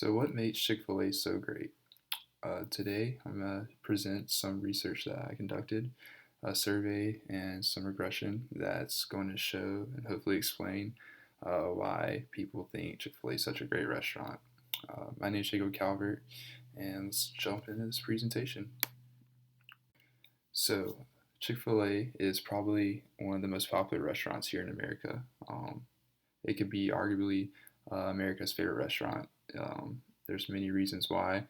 So, what makes Chick-fil-A so great? Today, I'm going to present some research that I conducted, a survey, and some regression that's going to show and hopefully explain why people think Chick-fil-A is such a great restaurant. My name is Jacob Calvert, and let's jump into this presentation. So, Chick-fil-A is probably one of the most popular restaurants here in America. It could be arguably America's favorite restaurant. There's many reasons why.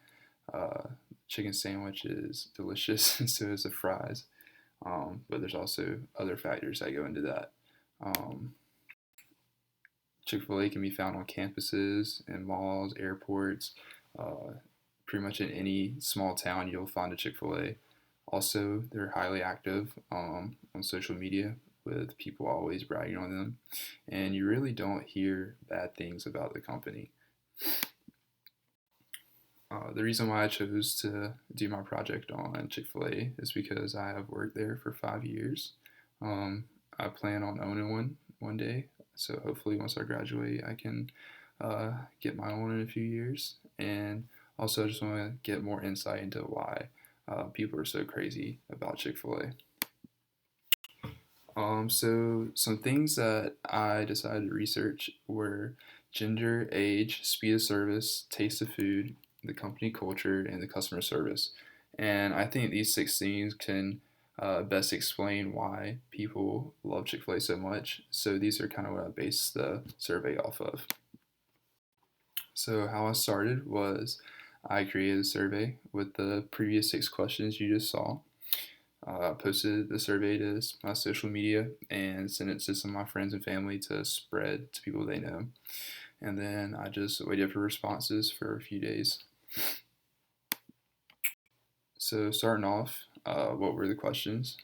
Chicken sandwich is delicious, and so is the fries. But there's also other factors that go into that. Um, Chick-fil-A can be found on campuses, in malls, airports. Uh, Pretty much in any small town, you'll find a Chick-fil-A. Also, they're highly active on social media, with people always bragging on them, and you really don't hear bad things about the company. The reason why I chose to do my project on Chick-fil-A is because I have worked there for 5 years. Um, I plan on owning one day, so hopefully once I graduate, I can get my own in a few years. And also, I just want to get more insight into why people are so crazy about Chick-fil-A. So some things that I decided to research were gender, age, speed of service, taste of food, the company culture, and the customer service. And I think these six things can best explain why people love Chick-fil-A so much. So these are kind of what I based the survey off of. So how I started was I created a survey with the previous six questions you just saw. Posted the survey to my social media and sent it to some of my friends and family to spread to people they know. And then I just waited for responses for a few days. So starting off, what were the questions?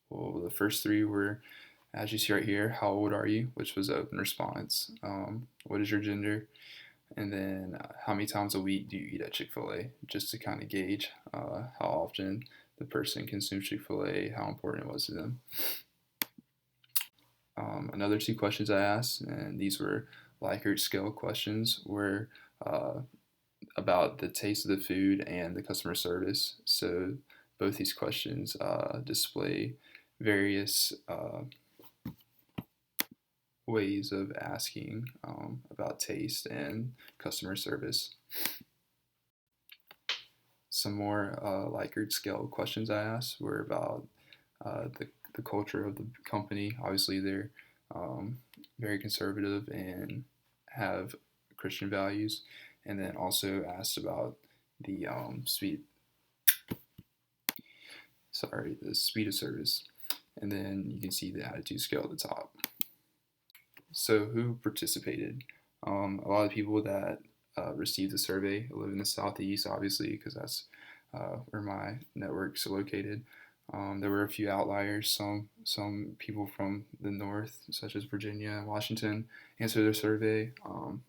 Well, the first three were, as you see right here, how old are you? Which was open response. What is your gender? And then how many times a week do you eat at Chick-fil-A? Just to kind of gauge how often the person consumes Chick-fil-A, how important it was to them. Another two questions I asked, and these were Likert scale questions, were about the taste of the food and the customer service. So both these questions display various ways of asking about taste and customer service. Some more Likert scale questions I asked were about the culture of the company. Obviously, they're very conservative and have Christian values, and then also asked about the the speed of service, and then you can see the attitude scale at the top. So who participated? A lot of people that received the survey live in the Southeast, obviously, because that's where my network's located. There were a few outliers. Some people from the North, such as Virginia and Washington, answered their survey.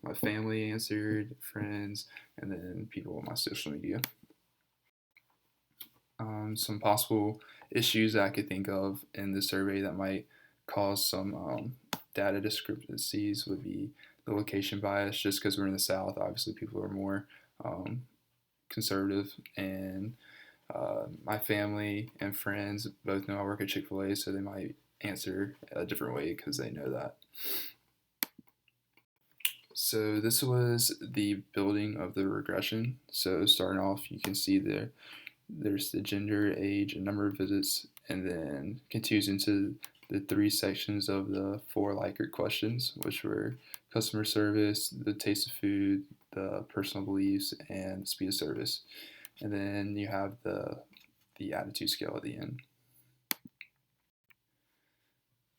My family answered, friends, and then people on my social media. Some possible issues that I could think of in the survey that might cause some data discrepancies would be the location bias. Just because we're in the South, obviously people are more conservative, and my family and friends both know I work at Chick-fil-A, so they might answer a different way because they know that. So this was the building of the regression. So starting off, you can see there's the gender, age, and number of visits, and then continues into the three sections of the four Likert questions, which were customer service, the taste of food, the personal beliefs, and speed of service. And then you have the attitude scale at the end.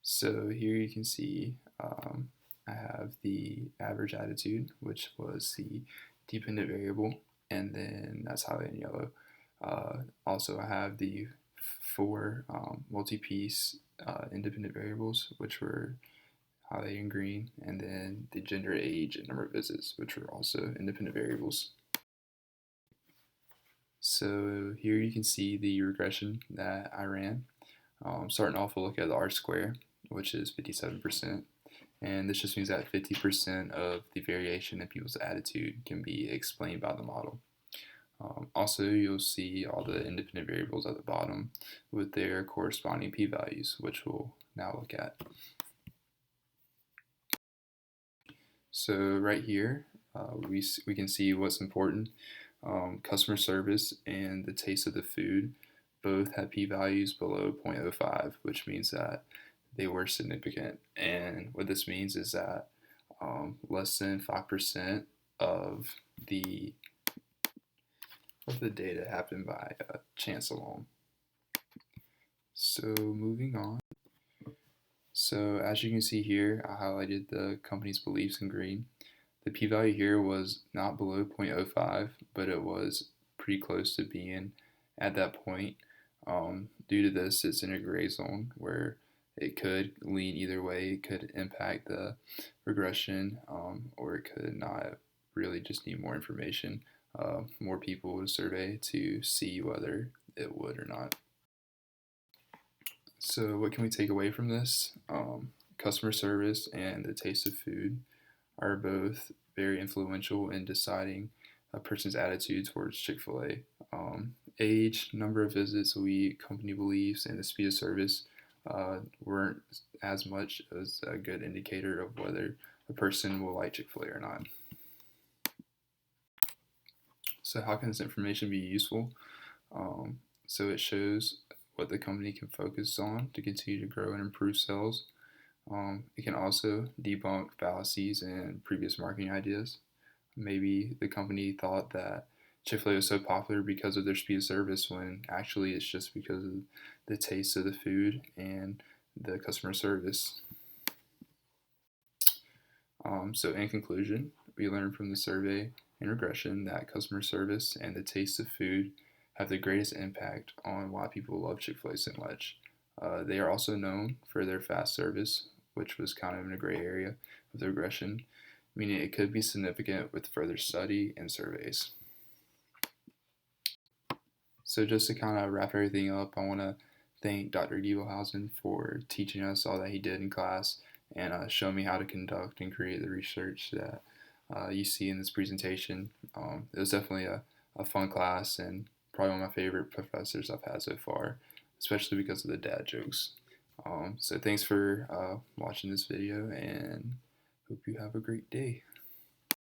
So here you can see I have the average attitude, which was the dependent variable, and then that's highlighted in yellow. Also, I have the four multi-piece independent variables, which were highlighted in green, and then the gender, age, and number of visits, which were also independent variables. So here you can see the regression that I ran. Starting off, we'll look at the R square, which is 57%, And this just means that 50% of the variation in people's attitude can be explained by the model. Also, you'll see all the independent variables at the bottom with their corresponding p-values, which we'll now look at. So right here, we can see what's important. Customer service and the taste of the food both have p-values below 0.05, which means that they were significant. And what this means is that less than 5% of the data happened by chance alone. So moving on. So as you can see here, I highlighted the company's beliefs in green. The p-value here was not below 0.05, but it was pretty close to being at that point. Due to this, it's in a gray zone where it could lean either way. It could impact the regression, or it could not. Really just need more information, more people to survey to see whether it would or not. So what can we take away from this? Customer service and the taste of food are both very influential in deciding a person's attitude towards Chick-fil-A. Age, number of visits a week, company beliefs, and the speed of service weren't as much as a good indicator of whether a person will like Chick-fil-A or not. So how can this information be useful? So it shows what the company can focus on to continue to grow and improve sales. It can also debunk fallacies and previous marketing ideas. Maybe the company thought that Chick-fil-A was so popular because of their speed of service when actually it's just because of the taste of the food and the customer service. So in conclusion, we learned from the survey and regression that customer service and the taste of food have the greatest impact on why people love Chick-fil-A so much. They are also known for their fast service, which was kind of in a gray area of the regression, meaning it could be significant with further study and surveys. So just to kind of wrap everything up, I want to thank Dr. Giebelhausen for teaching us all that he did in class and showing me how to conduct and create the research that you see in this presentation. It was definitely a fun class and probably one of my favorite professors I've had so far, especially because of the dad jokes. So thanks for watching this video and hope you have a great day.